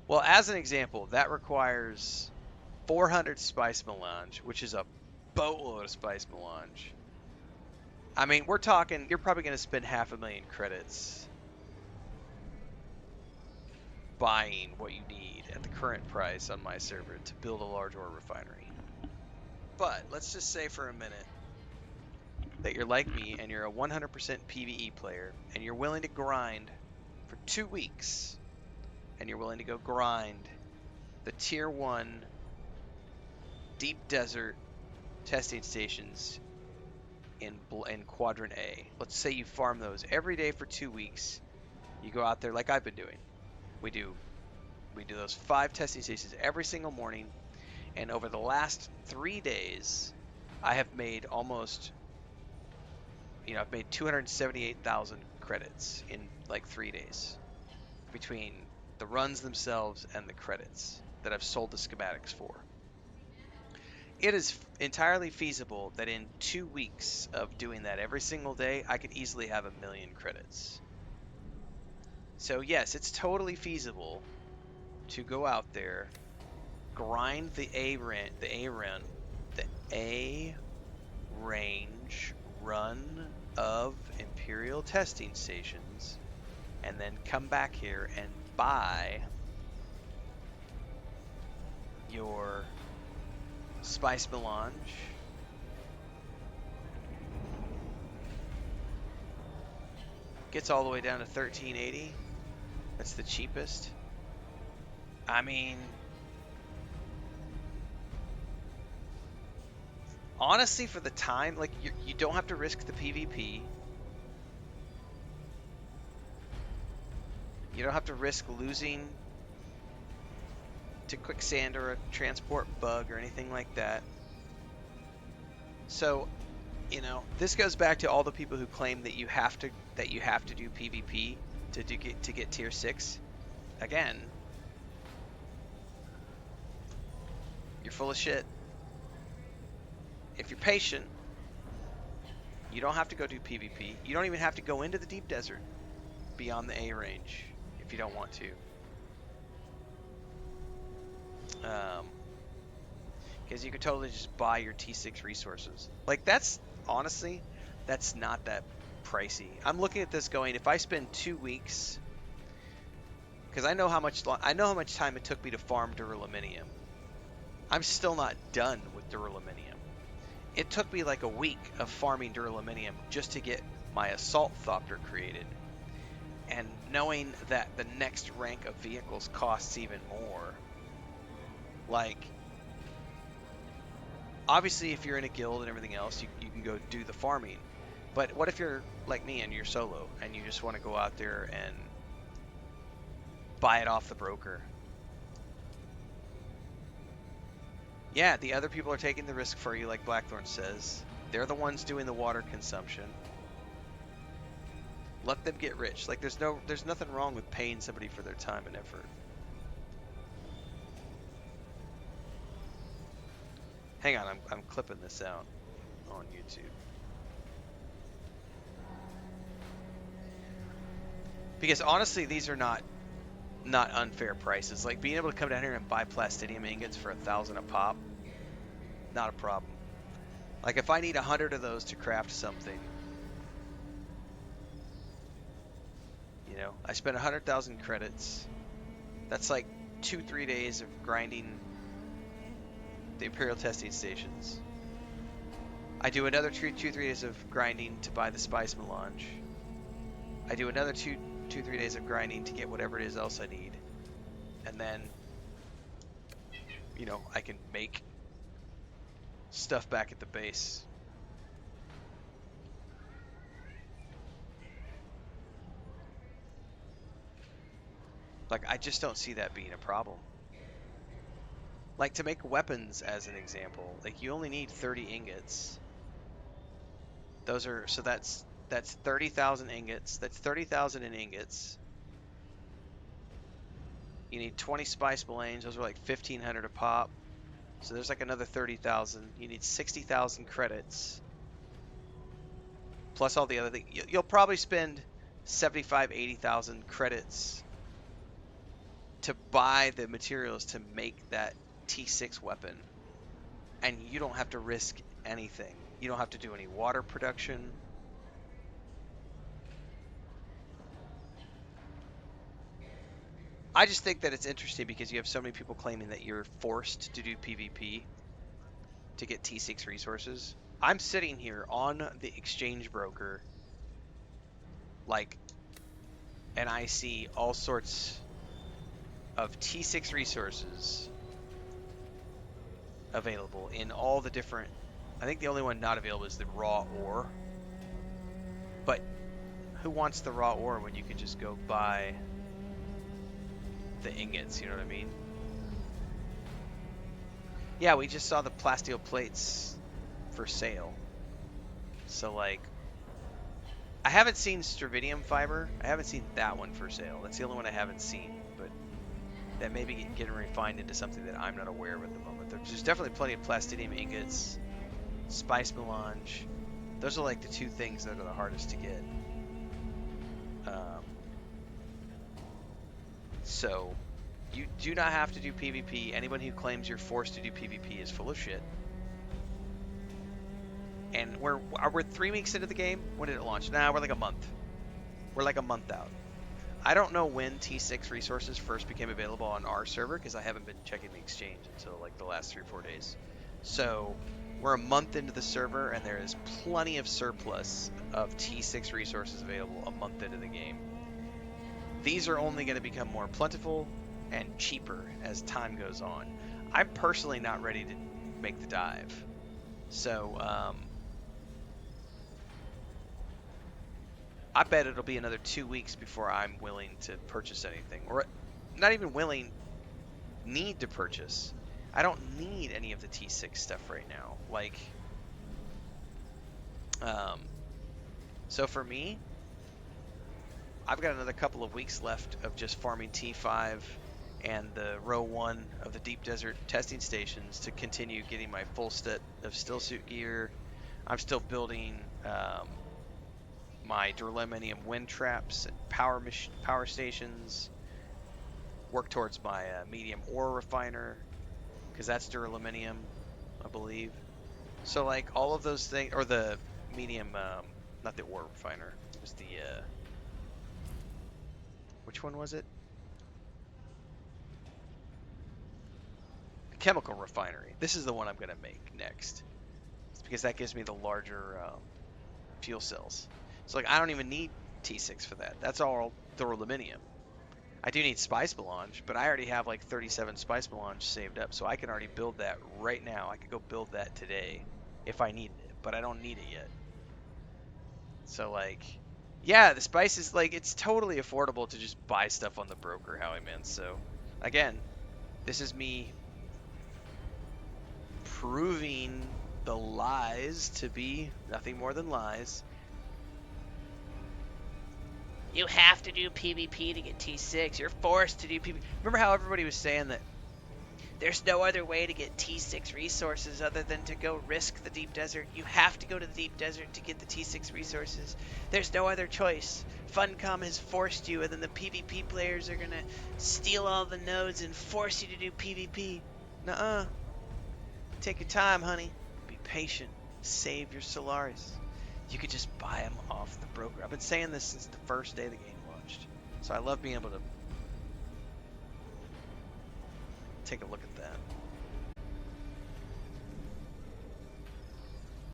Well, as an example, that requires 400 spice melange, which is a boatload of spice melange. I mean, we're talking, you're probably going to spend 500,000 credits buying what you need at the current price on my server to build a large ore refinery. But let's just say for a minute that you're like me and you're a 100% PvE player and you're willing to grind for 2 weeks and you're willing to go grind the tier 1 deep desert testing stations in quadrant A. Let's say you farm those every day for 2 weeks. You go out there like I've been doing. We do those 5 testing stations every single morning, and over the last 3 days, I have made almost, I've made 278,000 credits in like 3 days between the runs themselves and the credits that I've sold the schematics for. It is entirely feasible that in 2 weeks of doing that every single day, I could easily have 1,000,000 credits. So yes, it's totally feasible to go out there, grind the A range run of Imperial testing stations, and then come back here and buy your spice melange, gets all the way down to 1380. That's the cheapest. I mean, honestly, for the time, like, you don't have to risk the PvP. You don't have to risk losing to quicksand or a transport bug or anything like that. So, this goes back to all the people who claim that you have to do PvP to get tier 6. Again, you're full of shit. If you're patient, you don't have to go do PvP. You don't even have to go into the deep desert beyond the A range if you don't want to. Because you could totally just buy your T6 resources. Like, honestly, that's not that pricey. I'm looking at this going, if I spend 2 weeks, because I know how much time it took me to farm duraluminum. I'm still not done with duraluminum. It took me like a week of farming duraluminum just to get my assault thopter created. And knowing that the next rank of vehicles costs even more. Like, obviously if you're in a guild and everything else, you can go do the farming. But what if you're like me and you're solo and you just want to go out there and buy it off the broker? Yeah, the other people are taking the risk for you, like Blackthorn says. They're the ones doing the water consumption. Let them get rich. Like, there's nothing wrong with paying somebody for their time and effort. Hang on, I'm clipping this out on YouTube. Because honestly, these are not unfair prices. Like, being able to come down here and buy plastidium ingots for 1,000 a pop, not a problem. Like, if I need 100 of those to craft something, I spend 100,000 credits. That's like 2-3 days of grinding the Imperial testing stations. I do another 2-3 days of grinding to buy the spice melange. I do another 2-3 days of grinding to get whatever it is else I need. And then, I can make stuff back at the base. Like, I just don't see that being a problem. Like, to make weapons, as an example, like, you only need 30 ingots. So that's 30,000 ingots. That's 30,000 in ingots. You need 20 spice melange. Those are like 1,500 a pop. So there's like another 30,000. You need 60,000 credits. Plus all the other things. You'll probably spend 75,000, 80,000 credits to buy the materials to make that T6 weapon, and you don't have to risk anything. You don't have to do any water production. I just think that it's interesting because you have so many people claiming that you're forced to do PvP to get T6 resources. I'm sitting here on the exchange broker, like, and I see all sorts of T6 resources available in all the different. I think the only one not available is the raw ore. But who wants the raw ore when you can just go buy the ingots? You know what I mean? Yeah, we just saw the plasteel plates for sale. So, like, I haven't seen Stravidium fiber. I haven't seen that one for sale. That's the only one I haven't seen. But that may be getting refined into something that I'm not aware of at the moment. There's definitely plenty of plastidium ingots, spice melange. Those are like the two things that are the hardest to get. So you do not have to do PvP. Anyone who claims you're forced to do PvP is full of shit. And we're 3 weeks into the game. When did it launch? Nah, we're like a month. We're like a month out. I don't know when T6 resources first became available on our server because I haven't been checking the exchange until like the last 3 or 4 days. So we're a month into the server and there is plenty of surplus of T6 resources available a month into the game. These are only going to become more plentiful and cheaper as time goes on. I'm personally not ready to make the dive. So, I bet it'll be another 2 weeks before I'm willing to purchase anything. Or not even willing, need to purchase. I don't need any of the T6 stuff right now. Like, so for me, I've got another couple of weeks left of just farming T5 and the row 1 of the deep desert testing stations to continue getting my full set of stillsuit gear. I'm still building my duraluminium wind traps and power stations. Work towards my medium ore refiner because that's duraluminium, I believe. So like all of those things, or the medium, not the ore refiner, it was the which one was it? The chemical refinery. This is the one I'm going to make next. It's because that gives me the larger fuel cells. So like I don't even need T6 for that. That's all duraluminium. I do need spice melange, but I already have like 37 spice melange saved up, so I can already build that right now. I could go build that today if I needed it, but I don't need it yet. So like, yeah, the spice is like, it's totally affordable to just buy stuff on the broker, Howie, man. So again, this is me proving the lies to be nothing more than lies. You have to do PvP to get T6. You're forced to do PvP. Remember how everybody was saying that there's no other way to get T6 resources other than to go risk the deep desert? You have to go to the deep desert to get the T6 resources. There's no other choice. Funcom has forced you, and then the PvP players are going to steal all the nodes and force you to do PvP. Nuh-uh. Take your time, honey. Be patient. Save your Solaris. You could just buy them off the broker. I've been saying this since the first day the game launched. So I love being able to take a look at that.